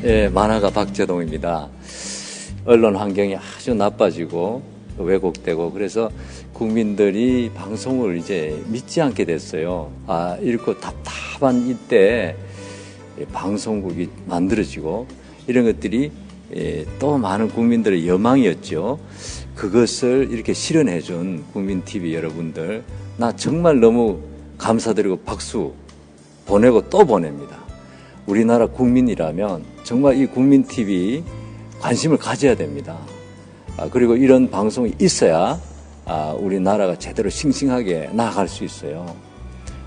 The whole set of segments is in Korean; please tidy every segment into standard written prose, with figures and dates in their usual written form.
예, 만화가 박재동입니다. 언론 환경이 아주 나빠지고 왜곡되고 그래서 국민들이 방송을 이제 믿지 않게 됐어요. 이렇게 답답한 이때 방송국이 만들어지고 이런 것들이 또 많은 국민들의 여망이었죠. 그것을 이렇게 실현해준 국민TV 여러분들, 나 정말 너무 감사드리고 박수 보내고 또 보냅니다. 우리나라 국민이라면 정말 이 국민TV 관심을 가져야 됩니다. 그리고 이런 방송이 있어야 우리나라가 제대로 싱싱하게 나아갈 수 있어요.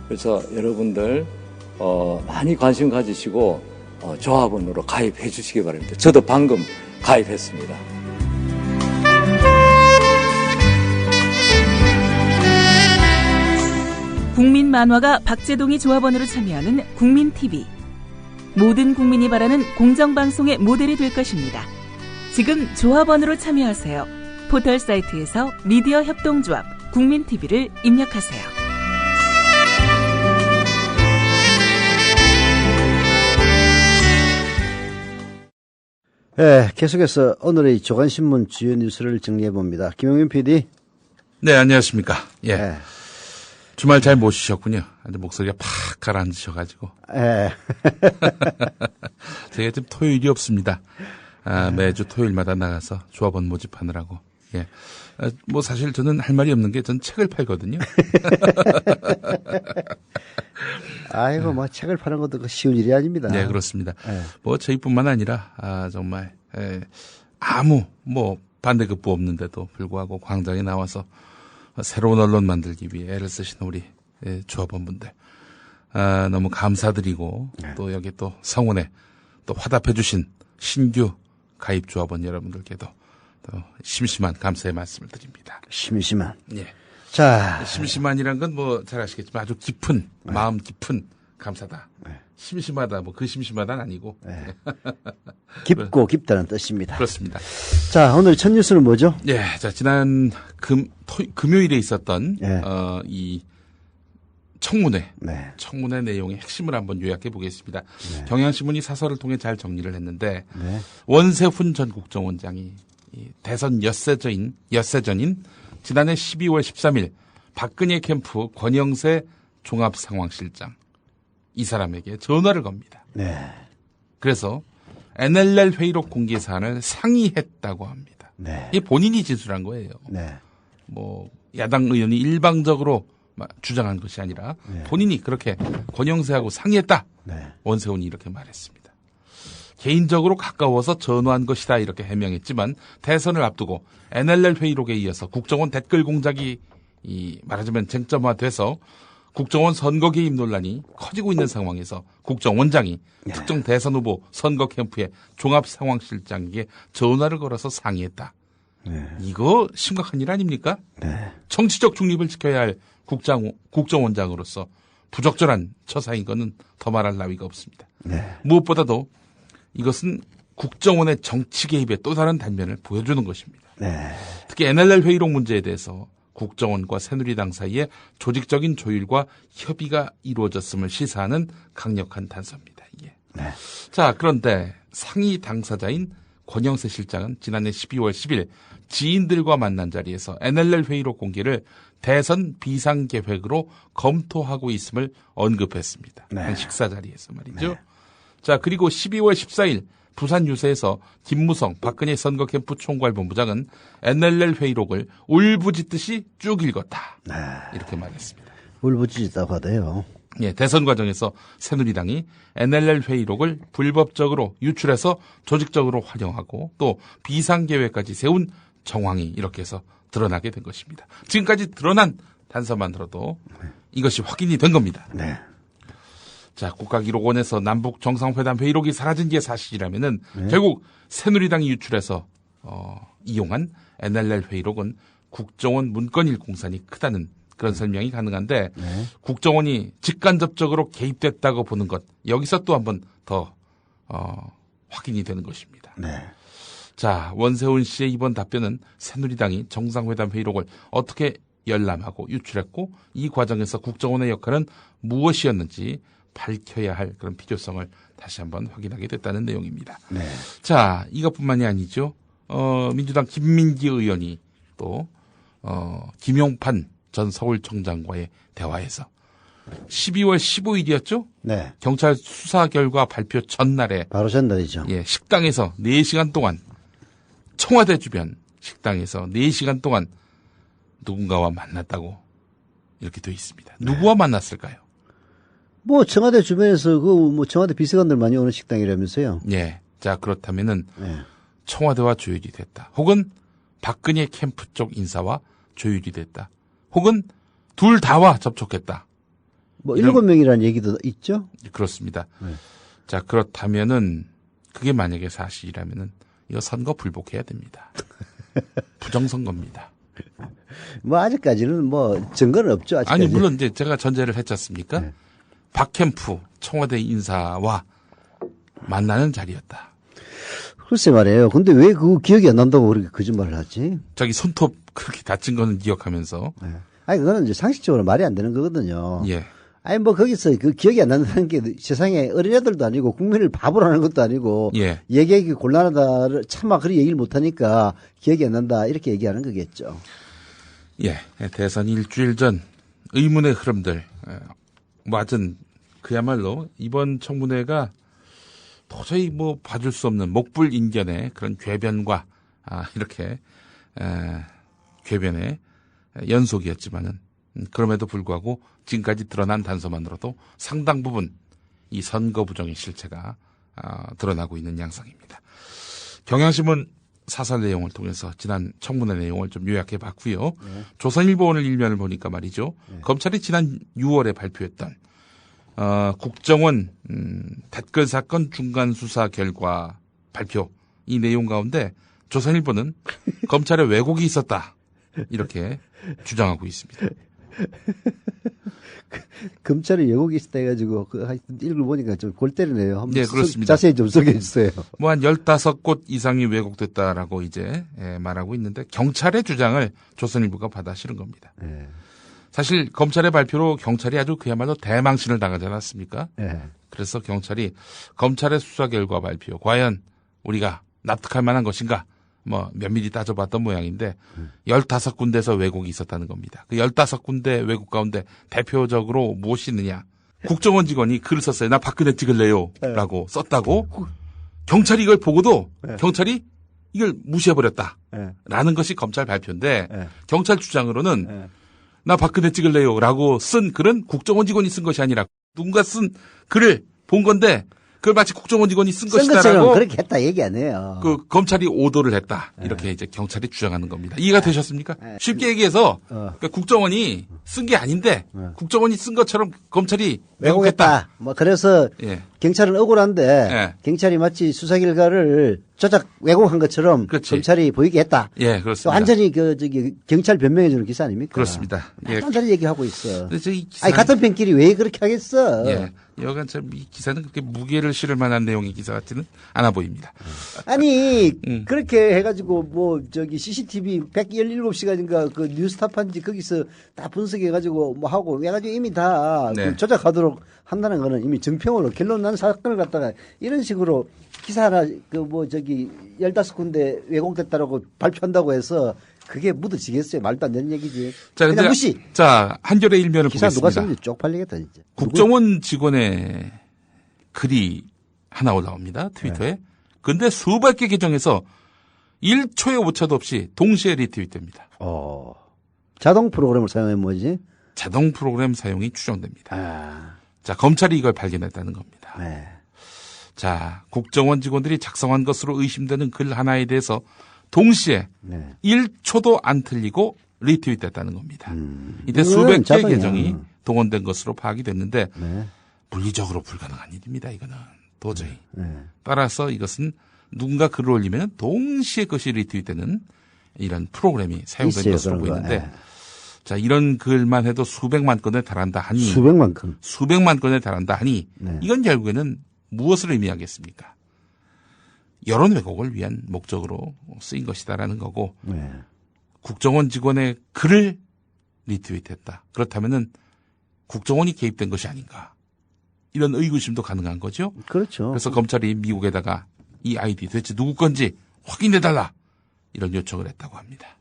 그래서 여러분들 많이 관심 가지시고 조합원으로 가입해 주시기 바랍니다. 저도 방금 가입했습니다. 국민 만화가 박재동이 조합원으로 참여하는 국민TV. 모든 국민이 바라는 공정방송의 모델이 될 것입니다. 지금 조합원으로 참여하세요. 포털 사이트에서 미디어 협동조합 국민TV를 입력하세요. 네, 계속해서 오늘의 조간신문 주요 뉴스를 정리해봅니다. 김용민 PD. 네, 안녕하십니까. 예. 네. 주말 잘 못 쉬셨군요. 아주 목소리가 팍 가라앉으셔가지고. 네. 제가 지금 토요일이 없습니다. 매주 토요일마다 나가서 조합원 모집하느라고. 예. 뭐 사실 저는 할 말이 없는 게 전 책을 팔거든요. 아이고, 뭐 책을 파는 것도 쉬운 일이 아닙니다. 네, 그렇습니다. 네. 뭐 저희뿐만 아니라 정말 아무 뭐 반대급부 없는데도 불구하고 광장에 나와서 새로운 언론 만들기 위해 애를 쓰시는 우리 조합원분들 너무 감사드리고 네. 또 여기 또 성원에 또 화답해 주신 신규 가입 조합원 여러분들께도 또 심심한 감사의 말씀을 드립니다. 심심한. 예. 자. 심심한이란 건 뭐 잘 아시겠지만 아주 깊은, 마음 깊은 감사다. 심심하다, 뭐 그 심심하다는 아니고. 네. 깊고 깊다는 뜻입니다. 그렇습니다. 자, 오늘 첫 뉴스는 뭐죠? 예, 자, 지난 금요일에 있었던, 네. 이 청문회. 네. 청문회 내용의 핵심을 한번 요약해 보겠습니다. 네. 경향신문이 사설을 통해 잘 정리를 했는데, 네. 원세훈 전 국정원장이 이 대선 엿새전인 지난해 12월 13일 박근혜 캠프 권영세 종합상황실장 이 사람에게 전화를 겁니다. 네. 그래서 NLL 회의록 공개 사안을 상의했다고 합니다. 네. 이게 본인이 진술한 거예요. 네. 뭐 야당 의원이 일방적으로 주장한 것이 아니라 네. 본인이 그렇게 권영세하고 상의했다. 네. 원세훈이 이렇게 말했습니다. 개인적으로 가까워서 전화한 것이다 이렇게 해명했지만 대선을 앞두고 NLL 회의록에 이어서 국정원 댓글 공작이 말하자면 쟁점화돼서 국정원 선거 개입 논란이 커지고 있는 상황에서 국정원장이 특정 대선 후보 선거 캠프의 종합상황실장에게 전화를 걸어서 상의했다. 네. 이거 심각한 일 아닙니까? 네. 정치적 중립을 지켜야 할 국정원장으로서 부적절한 처사인 것은 더 말할 나위가 없습니다. 네. 무엇보다도 이것은 국정원의 정치 개입의 또 다른 단면을 보여주는 것입니다. 네. 특히 NLL 회의록 문제에 대해서 국정원과 새누리당 사이에 조직적인 조율과 협의가 이루어졌음을 시사하는 강력한 단서입니다. 이게. 네. 자, 그런데 상위 당사자인 권영세 실장은 지난해 12월 10일 지인들과 만난 자리에서 NLL 회의록 공개를 대선 비상계획으로 검토하고 있음을 언급했습니다. 네. 한 식사 자리에서 말이죠. 네. 자, 그리고 12월 14일 부산 유세에서 김무성 박근혜 선거캠프 총괄본부장은 NLL 회의록을 울부짖듯이 쭉 읽었다. 네. 이렇게 말했습니다. 울부짖었다고 하대요. 예, 대선 과정에서 새누리당이 NLL 회의록을 불법적으로 유출해서 조직적으로 활용하고 또 비상계획까지 세운 정황이 이렇게 해서 드러나게 된 것입니다. 지금까지 드러난 단서만 들어도 이것이 확인이 된 겁니다. 네. 자, 국가기록원에서 남북 정상회담 회의록이 사라진 게 사실이라면은 네. 결국 새누리당이 유출해서 이용한 NLL 회의록은 국정원 문건일 공산이 크다는 그런 설명이 가능한데 네. 국정원이 직간접적으로 개입됐다고 보는 것 여기서 또 한 번 더 확인이 되는 것입니다. 네. 자, 원세훈 씨의 이번 답변은 새누리당이 정상회담 회의록을 어떻게 열람하고 유출했고 이 과정에서 국정원의 역할은 무엇이었는지 밝혀야 할 그런 필요성을 다시 한번 확인하게 됐다는 내용입니다. 네. 자, 이것뿐만이 아니죠. 민주당 김민기 의원이 또 김용판 전 서울청장과의 대화에서 12월 15일이었죠? 네. 경찰 수사 결과 발표 전날에 바로 전날이죠. 예, 식당에서 4시간 동안 청와대 주변 식당에서 4시간 동안 누군가와 만났다고 이렇게 되어 있습니다. 누구와 만났을까요? 뭐 청와대 주변에서 뭐 청와대 비서관들 많이 오는 식당이라면서요. 예. 자, 그렇다면은 네. 청와대와 조율이 됐다. 혹은 박근혜 캠프 쪽 인사와 조율이 됐다. 혹은 둘 다와 접촉했다. 뭐 7명이라는 얘기도 있죠. 그렇습니다. 네. 자, 그렇다면은 그게 만약에 사실이라면은 이거 선거 불복해야 됩니다. 부정선거입니다. 뭐 아직까지는 뭐 증거는 없죠. 아직까지. 아니 물론 이제 제가 전제를 했지 않습니까? 네. 박 캠프 청와대 인사와 만나는 자리였다. 글쎄 말이에요. 근데 왜 그거 기억이 안 난다고 그렇게 거짓말을 하지? 자기 손톱 그렇게 다친 거는 기억하면서 네. 아니 그거는 이제 상식적으로 말이 안 되는 거거든요. 예. 아니 뭐 거기서 그 기억이 안 난다는 게 세상에 어린애들도 아니고 국민을 바보로 하는 것도 아니고 예. 얘기하기 곤란하다 차마 그리 얘기를 못하니까 기억이 안 난다 이렇게 얘기하는 거겠죠. 예. 대선 일주일 전 의문의 흐름들 맞은 그야말로 이번 청문회가 도저히 뭐 봐줄 수 없는 목불인견의 그런 궤변과 이렇게 궤변의 연속이었지만은 그럼에도 불구하고 지금까지 드러난 단서만으로도 상당 부분 이 선거 부정의 실체가 드러나고 있는 양상입니다. 경향신문 사설 내용을 통해서 지난 청문회 내용을 좀 요약해 봤고요. 네. 조선일보 오늘 일면을 보니까 말이죠. 네. 검찰이 지난 6월에 발표했던 국정원 댓글 사건 중간 수사 결과 발표 이 내용 가운데 조선일보는 검찰에 왜곡이 있었다 이렇게 주장하고 있습니다. 검찰이 왜곡이 있었다 해가지고 하여튼 읽어보니까 좀 골 때리네요. 한번 네, 그렇습니다. 자세히 좀 소개해 주세요. 뭐 한 15곳 이상이 왜곡됐다라고 이제 말하고 있는데 경찰의 주장을 조선일보가 받아 실은 겁니다. 네. 사실 검찰의 발표로 경찰이 아주 그야말로 대망신을 당하지 않았습니까? 네. 그래서 경찰이 검찰의 수사 결과 발표 과연 우리가 납득할 만한 것인가 뭐 면밀히 따져봤던 모양인데 15군데에서 왜곡이 있었다는 겁니다. 그 15군데 왜곡 가운데 대표적으로 무엇이 있느냐. 국정원 직원이 글을 썼어요. 나 박근혜 찍을래요 라고 썼다고 경찰이 이걸 보고도 경찰이 이걸 무시해버렸다 라는 것이 검찰 발표인데 경찰 주장으로는 나 박근혜 찍을래요 라고 쓴 글은 국정원 직원이 쓴 것이 아니라 누군가 쓴 글을 본 건데 그걸 마치 국정원 직원이 쓴 것이다라고 그렇게 했다 얘기 안 해요. 그 검찰이 오도를 했다 이렇게 이제 경찰이 주장하는 겁니다. 이해가 되셨습니까? 쉽게 얘기해서 그러니까 국정원이 쓴 게 아닌데 국정원이 쓴 것처럼 검찰이 왜곡했다. 뭐 그래서 예. 경찰은 억울한데 예. 경찰이 마치 수사 결과를 조작 왜곡한 것처럼 그렇지. 검찰이 보이게 했다. 예, 그렇습니다. 완전히 경찰 변명해 주는 기사 아닙니까? 그렇습니다. 예. 딴 얘기하고 있어. 근데 이 아니 같은 편끼리 왜 그렇게 하겠어? 예. 여간 참 이 기사는 그렇게 무게를 실을 만한 내용의 기사 같지는 않아 보입니다. 아니 그렇게 해가지고 뭐 CCTV 117시간인가 그 뉴스타파인지 거기서 다 분석해가지고 뭐 하고 해가지고 이미 다 네. 그 조작하도록 한다는 거는 이미 정평으로 결론 난 사건을 갖다가 이런 식으로 기사 하나 15군데 왜곡됐다라고 발표한다고 해서 그게 묻어지겠어요. 말도 안 되는 얘기지. 자, 그냥 무시. 자, 한겨레 일면을 기사 누가 보겠습니다. 쓰는지 쪽팔리겠다 진짜. 국정원 직원의 글이 하나 올라옵니다. 트위터에. 근데 수백 개 계정에서 1초의 오차도 없이 동시에 리트윗됩니다. 자동 프로그램을 사용하면 뭐지? 자동 프로그램 사용이 추정됩니다. 아, 자, 검찰이 이걸 발견했다는 겁니다. 네. 자, 국정원 직원들이 작성한 것으로 의심되는 글 하나에 대해서 동시에 네. 1초도 안 틀리고 리트윗됐다는 겁니다. 이때 이거는 수백 개 자동이야. 계정이 동원된 것으로 파악이 됐는데 네. 물리적으로 불가능한 일입니다. 이거는 도저히. 네. 따라서 이것은 누군가 글을 올리면 동시에 그것이 리트윗되는 이런 프로그램이 사용된 있어요, 것으로 그런 거. 보이는데 네. 자, 이런 글만 해도 수백만 건에 달한다 하니 수백만 건. 수백만 건에 달한다 하니 네. 이건 결국에는 무엇을 의미하겠습니까? 여론 왜곡을 위한 목적으로 쓰인 것이다라는 거고 네. 국정원 직원의 글을 리트윗했다. 그렇다면은 국정원이 개입된 것이 아닌가 이런 의구심도 가능한 거죠. 그렇죠. 그래서 검찰이 미국에다가 이 아이디 도대체 누구 건지 확인해달라 이런 요청을 했다고 합니다.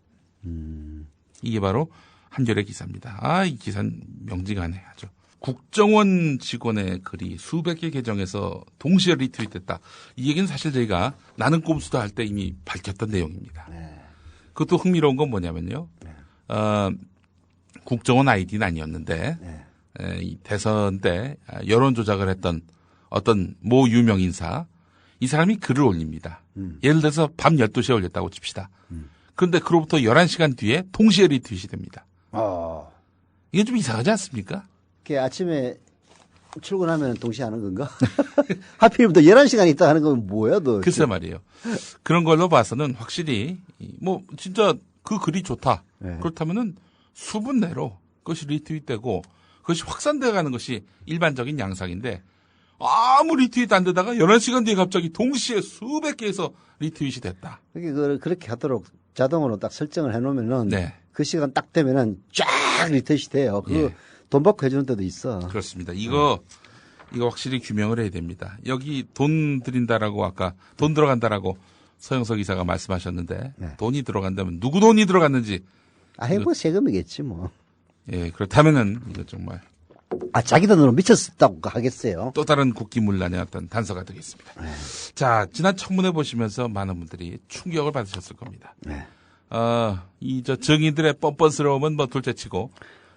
이게 바로 한겨레 기사입니다. 이 기사는 명징하네 아주. 국정원 직원의 글이 수백 개 계정에서 동시에 리트윗됐다. 이 얘기는 사실 저희가 나는 꼼수다 할 때 이미 밝혔던 내용입니다. 그것도 흥미로운 건 뭐냐면요. 국정원 아이디는 아니었는데 이 대선 때 여론 조작을 했던 어떤 모 유명 인사 이 사람이 글을 올립니다. 예를 들어서 밤 12시에 올렸다고 칩시다. 그런데 그로부터 11시간 뒤에 동시에 리트윗이 됩니다. 이게 좀 이상하지 않습니까? 아침에 출근하면 동시에 하는 건가? 하필이면 또 11시간 있다 하는 건 뭐야, 너? 글쎄 말이에요. 그런 걸로 봐서는 확실히 뭐 진짜 그 글이 좋다. 네. 그렇다면은 수분 내로 그것이 리트윗되고 그것이 확산돼 가는 것이 일반적인 양상인데 아무 리트윗 안 되다가 11시간 뒤에 갑자기 동시에 수백 개에서 리트윗이 됐다. 그렇게 하도록 자동으로 딱 설정을 해놓으면은 네. 그 시간 딱 되면은 쫙 리트윗이 돼요. 돈 받고 해주는 데도 있어. 그렇습니다. 이거 확실히 규명을 해야 됩니다. 여기 돈 들인다라고 아까 돈 들어간다라고 서영석 이사가 말씀하셨는데 돈이 들어간다면 누구 돈이 들어갔는지. 뭐 세금이겠지 뭐. 예, 그렇다면은 이거 정말. 자기 돈으로 미쳤다고 하겠어요. 또 다른 국기문란의 어떤 단서가 되겠습니다. 자, 지난 청문회 보시면서 많은 분들이 충격을 받으셨을 겁니다. 정의들의 뻔뻔스러움은 뭐 둘째치고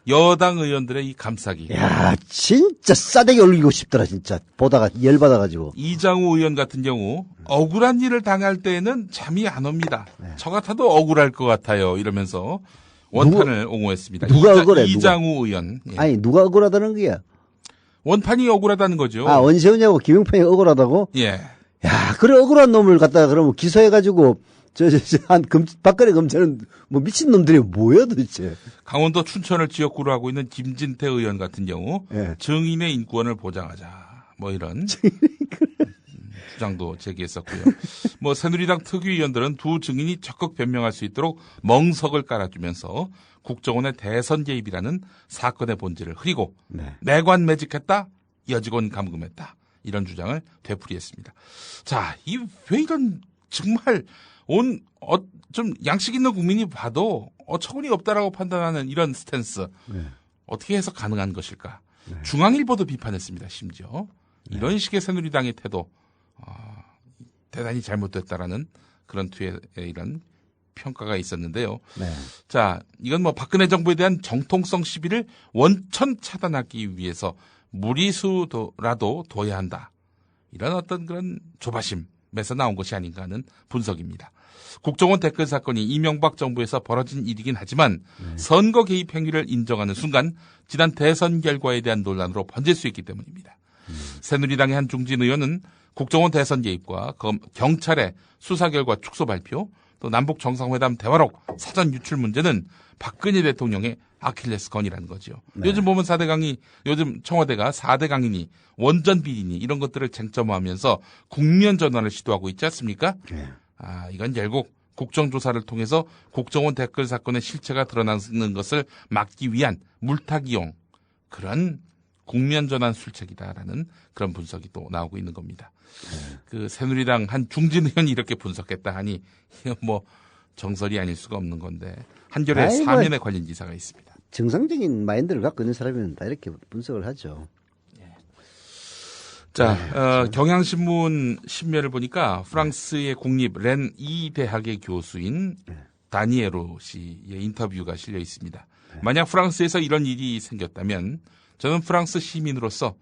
여당 의원들의 이 감싸기. 야, 진짜 싸대기 올리고 싶더라, 진짜. 보다가 열받아가지고. 이장우 의원 같은 경우 억울한 일을 당할 때에는 잠이 안 옵니다. 저 같아도 억울할 것 같아요. 이러면서 원판을 옹호했습니다. 누가 억울해? 이장우 의원. 예. 아니, 누가 억울하다는 거야? 원판이 억울하다는 거죠. 원세훈이하고 김용평이 억울하다고? 예. 야, 그래, 억울한 놈을 갖다가 그러면 기소해가지고, 박근혜 검찰은 뭐 미친놈들이 뭐야 도대체. 강원도 춘천을 지역구로 하고 있는 김진태 의원 같은 경우 증인의 인권을 보장하자. 뭐 이런 주장도 제기했었고요. 뭐 새누리당 특위위원들은 두 증인이 적극 변명할 수 있도록 멍석을 깔아주면서 국정원의 대선 개입이라는 사건의 본질을 흐리고 내관 매직했다, 여직원 감금했다. 이런 주장을 되풀이했습니다. 자, 왜 이런 정말 좀 양식 있는 국민이 봐도 어처구니 없다라고 판단하는 이런 스탠스 어떻게 해서 가능한 것일까? 중앙일보도 비판했습니다. 심지어 이런 식의 새누리당의 태도 대단히 잘못됐다라는 그런 투의 이런 평가가 있었는데요. 자, 이건 뭐 박근혜 정부에 대한 정통성 시비를 원천 차단하기 위해서 무리수라도 둬야 한다. 이런 어떤 그런 조바심에서 나온 것이 아닌가 하는 분석입니다. 국정원 댓글 사건이 이명박 정부에서 벌어진 일이긴 하지만 선거 개입 행위를 인정하는 순간 지난 대선 결과에 대한 논란으로 번질 수 있기 때문입니다. 새누리당의 한 중진 의원은 국정원 대선 개입과 경찰의 수사 결과 축소 발표, 또 남북 정상회담 대화록 사전 유출 문제는 박근혜 대통령의 아킬레스건이라는 거죠. 요즘 보면 요즘 청와대가 4대 강인이 원전 비리니 이런 것들을 쟁점화하면서 국면 전환을 시도하고 있지 않습니까? 이건 결국 국정조사를 통해서 국정원 댓글 사건의 실체가 드러나는 것을 막기 위한 물타기용 그런 국면 전환 술책이다라는 그런 분석이 또 나오고 있는 겁니다. 그 새누리당 한 중진 의원이 이렇게 분석했다 하니 이건 뭐 정설이 아닐 수가 없는 건데 한겨레 사면에 관련 기사가 있습니다. 정상적인 마인드를 갖고 있는 사람이면 다 이렇게 분석을 하죠. 자, 경향신문 신면을 보니까 프랑스의 국립 렌 이 대학의 교수인 다니에로 씨의 인터뷰가 실려 있습니다. 만약 프랑스에서 이런 일이 생겼다면 저는 프랑스 시민으로서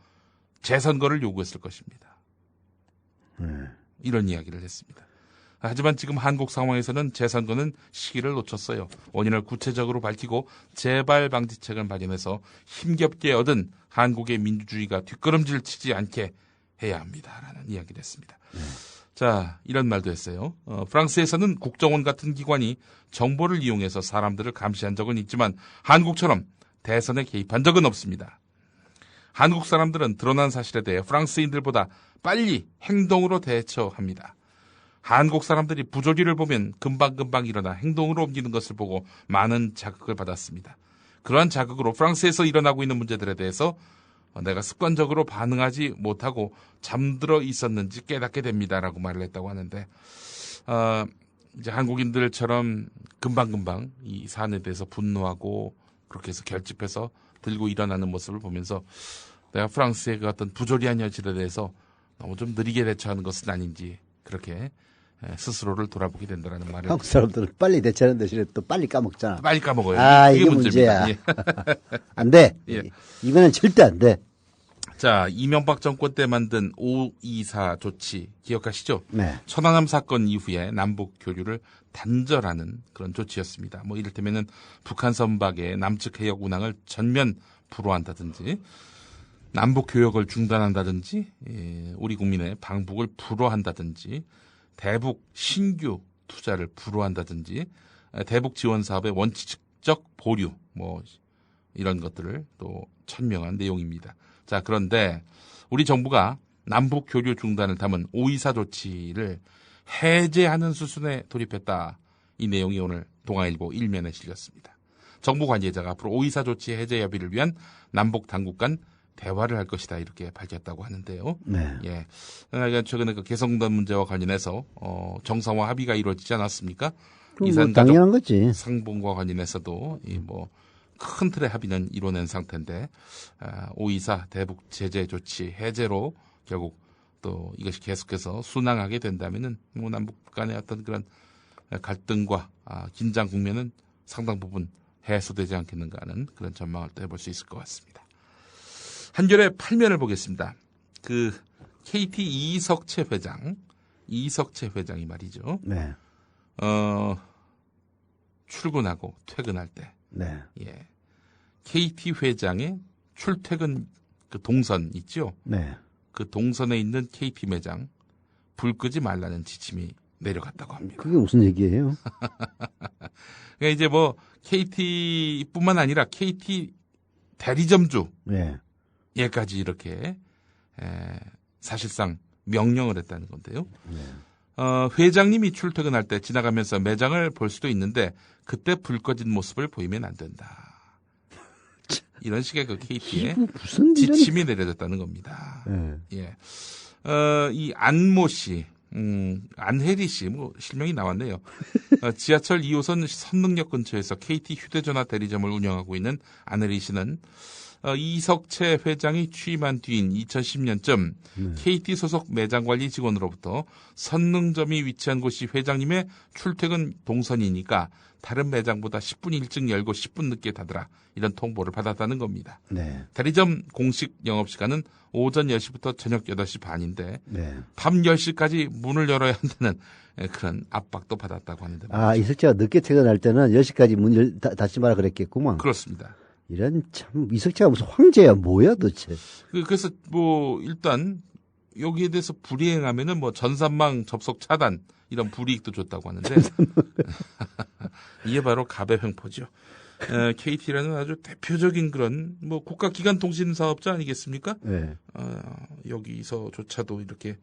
재선거를 요구했을 것입니다. 이런 이야기를 했습니다. 하지만 지금 한국 상황에서는 재선거는 시기를 놓쳤어요. 원인을 구체적으로 밝히고 재발 방지책을 마련해서 힘겹게 얻은 한국의 민주주의가 뒷걸음질 치지 않게 해야 합니다라는 이야기를 했습니다. 자, 이런 말도 했어요. 프랑스에서는 국정원 같은 기관이 정보를 이용해서 사람들을 감시한 적은 있지만 한국처럼 대선에 개입한 적은 없습니다. 한국 사람들은 드러난 사실에 대해 프랑스인들보다 빨리 행동으로 대처합니다. 한국 사람들이 부조리를 보면 금방금방 일어나 행동으로 옮기는 것을 보고 많은 자극을 받았습니다. 그러한 자극으로 프랑스에서 일어나고 있는 문제들에 대해서 내가 습관적으로 반응하지 못하고 잠들어 있었는지 깨닫게 됩니다라고 말을 했다고 하는데 이제 한국인들처럼 금방금방 이 사안에 대해서 분노하고 그렇게 해서 결집해서 들고 일어나는 모습을 보면서 내가 프랑스의 그 어떤 부조리한 현실에 대해서 너무 좀 느리게 대처하는 것은 아닌지 그렇게 스스로를 돌아보게 된다는 말을. 한국 사람들은 빨리 대처하는 대신에 또 빨리 까먹잖아. 빨리 까먹어요. 아, 이게 이게 문제입니다. 문제야. 예. 안 돼. 예. 이번엔 절대 안 돼. 자, 이명박 정권 때 만든 524 조치 기억하시죠? 네. 천안함 사건 이후에 남북 교류를 단절하는 그런 조치였습니다. 뭐 이를테면은 북한 선박의 남측 해역 운항을 전면 불허한다든지 남북 교역을 중단한다든지 우리 국민의 방북을 불허한다든지 대북 신규 투자를 불허한다든지 대북 지원 사업의 원칙적 보류 뭐 이런 것들을 또 천명한 내용입니다. 자, 그런데 우리 정부가 남북 교류 중단을 담은 524 조치를 해제하는 수순에 돌입했다. 이 내용이 오늘 동아일보 1면에 실렸습니다. 정부 관계자가 앞으로 524 조치 해제 협의를 위한 남북 당국 간 대화를 할 것이다 이렇게 밝혔다고 하는데요. 네. 예, 최근에 그 개성단 문제와 관련해서 정상화 합의가 이루어지지 않았습니까? 이산 당연한 거지. 상봉과 관련해서도 이 뭐 큰 틀의 합의는 이뤄낸 상태인데 524 대북 제재 조치 해제로 결국 또 이것이 계속해서 순항하게 된다면은 뭐 남북 간의 어떤 그런 갈등과 긴장 국면은 상당 부분 해소되지 않겠는가 하는 그런 전망을 또 해볼 수 있을 것 같습니다. 한겨레 8면을 보겠습니다. 그 KT 이석채 회장이 말이죠. 네. 출근하고 퇴근할 때, 네. 예, KT 회장의 출퇴근 그 동선 있죠. 네. 그 동선에 있는 KT 매장 불 끄지 말라는 지침이 내려갔다고 합니다. 그게 무슨 얘기예요? 그러니까 이제 뭐 KT뿐만 아니라 KT 대리점주 네. 예까지 이렇게 사실상 명령을 했다는 건데요. 네. 회장님이 출퇴근할 때 지나가면서 매장을 볼 수도 있는데 그때 불 꺼진 모습을 보이면 안 된다. 이런 식의 그 KT에 무슨 지침이 내려졌다는 겁니다. 네. 예. 이 안모 씨, 안혜리 씨, 뭐 실명이 나왔네요. 지하철 2호선 선릉역 근처에서 KT 휴대전화 대리점을 운영하고 있는 안혜리 씨는 이석채 회장이 취임한 뒤인 2010년쯤 KT 소속 매장관리 직원으로부터 선릉점이 위치한 곳이 회장님의 출퇴근 동선이니까 다른 매장보다 10분 일찍 열고 10분 늦게 닫으라 이런 통보를 받았다는 겁니다. 네. 대리점 공식 영업시간은 오전 10시부터 저녁 8시 반인데 네. 밤 10시까지 문을 열어야 한다는 그런 압박도 받았다고 하는데 아, 이석채가 늦게 퇴근할 때는 10시까지 문 닫지 마라 그랬겠구만. 그렇습니다. 이런 참 이석채가 무슨 황제야 뭐야 도대체. 그래서 뭐 일단 여기에 대해서 불이행하면은 뭐 전산망 접속 차단 이런 불이익도 줬다고 하는데 이게 바로 갑의 횡포죠. KT라는 아주 대표적인 그런 뭐 국가기관 통신 사업자 아니겠습니까? 네. 여기서조차도 이렇게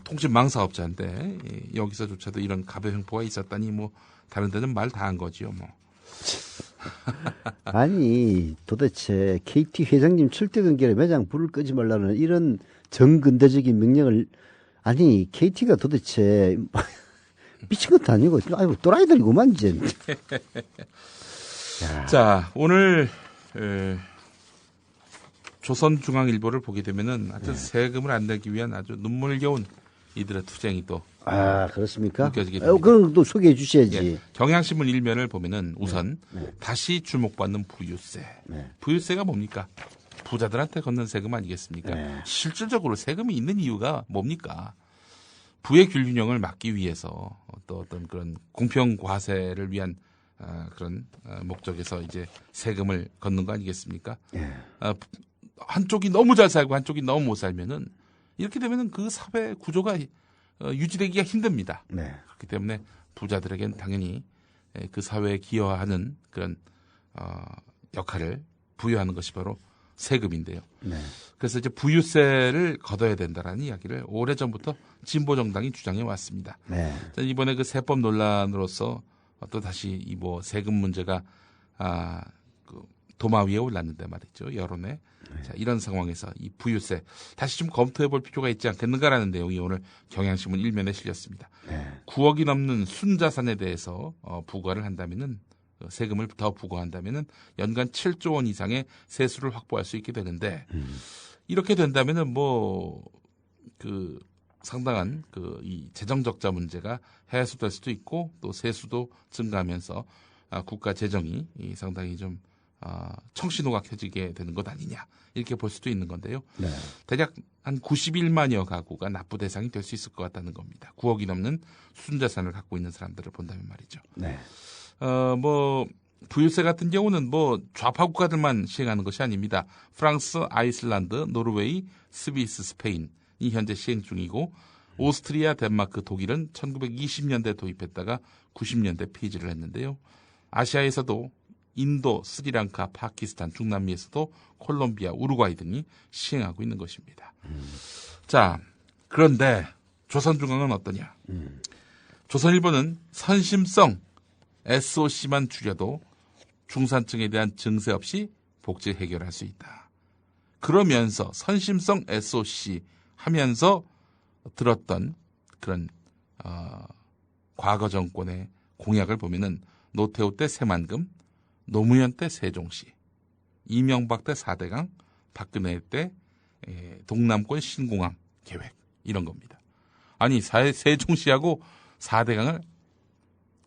통신망 사업자인데 여기서조차도 이런 갑의 횡포가 있었다니 뭐 다른 데는 말 다 한 거지요 뭐. 아니 도대체 KT 회장님 출퇴근길에 매장 불을 끄지 말라는 이런 정근대적인 명령을 아니 KT가 도대체 미친 것도 아니고 아이고 또라이들이구만 이제. 자 오늘 조선중앙일보를 보게 되면은 하여튼 세금을 안 내기 위한 아주 눈물겨운 이들의 투쟁이 또 그렇습니까? 느껴지게 됩니다. 그럼 또 소개해 주셔야지. 예, 경향신문 1면을 보면은 우선 다시 주목받는 부유세. 부유세가 뭡니까? 부자들한테 걷는 세금 아니겠습니까? 실질적으로 세금이 있는 이유가 뭡니까? 부의 균형을 막기 위해서 또 어떤 그런 공평 과세를 위한 그런 목적에서 이제 세금을 걷는 거 아니겠습니까? 한쪽이 너무 잘 살고 한쪽이 너무 못 살면은 이렇게 되면은 그 사회 구조가 유지되기가 힘듭니다. 네. 그렇기 때문에 부자들에겐 당연히 그 사회에 기여하는 그런 역할을 부여하는 것이 바로 세금인데요. 네. 그래서 이제 부유세를 걷어야 된다라는 이야기를 오래전부터 진보정당이 주장해 왔습니다. 네. 이번에 그 세법 논란으로서 또 다시 이 뭐 세금 문제가 도마 위에 올랐는데 말이죠. 여론에. 자, 이런 상황에서 이 부유세 다시 좀 검토해 볼 필요가 있지 않겠는가라는 내용이 오늘 경향신문 1면에 실렸습니다. 9억이 넘는 순자산에 대해서 부과를 한다면은 세금을 더 부과한다면은 연간 7조 원 이상의 세수를 확보할 수 있게 되는데 이렇게 된다면은 뭐 그 상당한 그 이 재정 적자 문제가 해소될 수도 있고 또 세수도 증가하면서 국가 재정이 상당히 좀 청신호가 켜지게 되는 것 아니냐 이렇게 볼 수도 있는 건데요. 네. 대략 한 91만여 가구가 납부 대상이 될 수 있을 것 같다는 겁니다. 9억이 넘는 순자산을 갖고 있는 사람들을 본다면 말이죠. 네. 뭐 부유세 같은 경우는 뭐 좌파 국가들만 시행하는 것이 아닙니다. 프랑스, 아이슬란드, 노르웨이, 스위스, 스페인이 현재 시행 중이고 오스트리아, 덴마크, 독일은 1920년대 도입했다가 90년대 폐지를 했는데요. 아시아에서도 인도, 스리랑카, 파키스탄, 중남미에서도 콜롬비아, 우루과이 등이 시행하고 있는 것입니다. 자, 그런데 조선중앙은 어떠냐? 조선일보는 선심성 SOC만 줄여도 중산층에 대한 증세 없이 복지 해결할 수 있다. 그러면서 선심성 SOC 하면서 들었던 그런 과거 정권의 공약을 보면은 노태우 때 새만금, 노무현 때 세종시, 이명박 때 4대강, 박근혜 때 동남권 신공항 계획 이런 겁니다. 아니 세종시하고 4대강을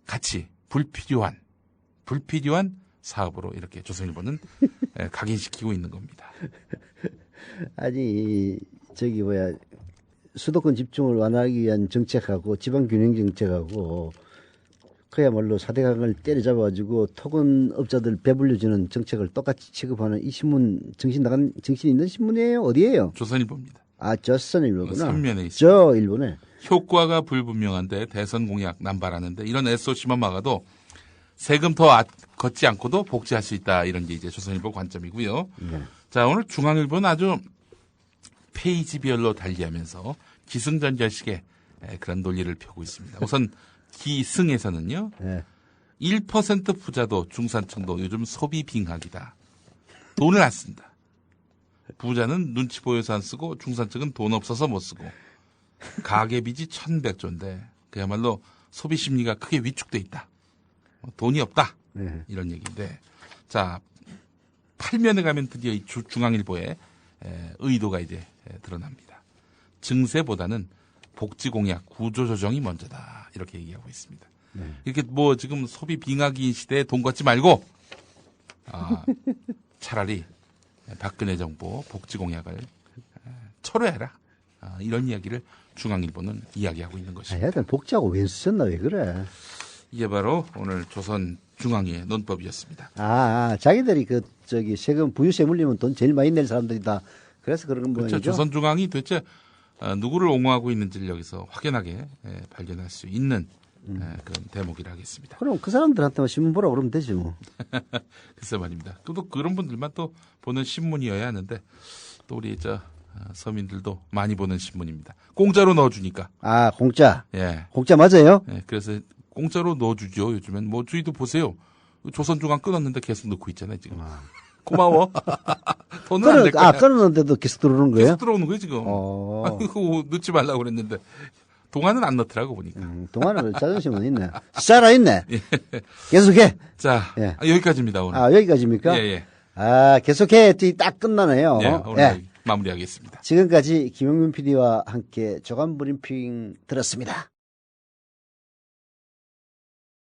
같이 불필요한 사업으로 이렇게 조선일보는 각인시키고 있는 겁니다. 아니 수도권 집중을 완화하기 위한 정책하고 지방균형 정책하고 그야말로 4대강을 때려잡아가지고 토건업자들 배불려주는 정책을 똑같이 취급하는 이 신문 정신 있는 신문이에요? 어디예요? 조선일보입니다. 아, 조선일보구나. 3면에 있습니다. 저 일본에. 효과가 불분명한데 대선 공약 남발하는데 이런 SOC만 막아도 세금 더 걷지 않고도 복지할 수 있다. 이런 게 이제 조선일보 관점이고요. 네. 자, 오늘 중앙일보는 아주 페이지별로 달리하면서 기승전결식의 그런 논리를 펴고 있습니다. 우선 기승에서는요. 네. 1% 부자도 중산층도 요즘 소비 빙하기다. 돈을 안 쓴다. 부자는 눈치 보여서 안 쓰고 중산층은 돈 없어서 못 쓰고 가계빚이 1100조인데 그야말로 소비 심리가 크게 위축돼 있다. 돈이 없다. 네. 이런 얘기인데 자 8면에 가면 드디어 이 중앙일보의 의도가 이제 드러납니다. 증세보다는 복지공약 구조조정이 먼저다. 이렇게 얘기하고 있습니다. 네. 이렇게 뭐 지금 소비 빙하기 시대에 돈 걷지 말고 차라리 박근혜 정부 복지공약을 철회해라. 이런 이야기를 중앙일보는 이야기하고 있는 것입니다. 하여튼 복지하고 왜 쓰셨나 왜 그래? 이게 바로 오늘 조선 중앙의 논법이었습니다. 자기들이 세금 부유세 물리면 돈 제일 많이 낼 사람들이다. 그래서 그런 그렇죠. 모양이죠. 조선 중앙이 도대체 누구를 옹호하고 있는지를 여기서 확연하게 발견할 수 있는 그런 대목이라 하겠습니다. 그럼 그 사람들한테만 신문 보라고 그러면 되지 뭐. 글쎄 말입니다. 또 그런 분들만 또 보는 신문이어야 하는데 또 우리 서민들도 많이 보는 신문입니다. 공짜로 넣어주니까. 공짜. 예. 공짜 맞아요? 예. 그래서 공짜로 넣어주죠. 요즘엔 뭐 저희도 보세요. 조선중앙 끊었는데 계속 넣고 있잖아요 지금. 고마워. 돈은 안 낼 거야. 끊었는데도 계속 들어오는 거예요? 계속 들어오는 거예요 지금. 아이고 넣지 말라고 그랬는데 동안은 안 넣더라고 보니까. 동안은 자존심은 있네. 살아있네. 계속해. 자, 예. 여기까지입니다 오늘. 여기까지입니까? 예. 계속해. 딱 끝나네요. 예, 오늘 마무리하겠습니다. 지금까지 김용민 PD와 함께 조간 브리핑 들었습니다.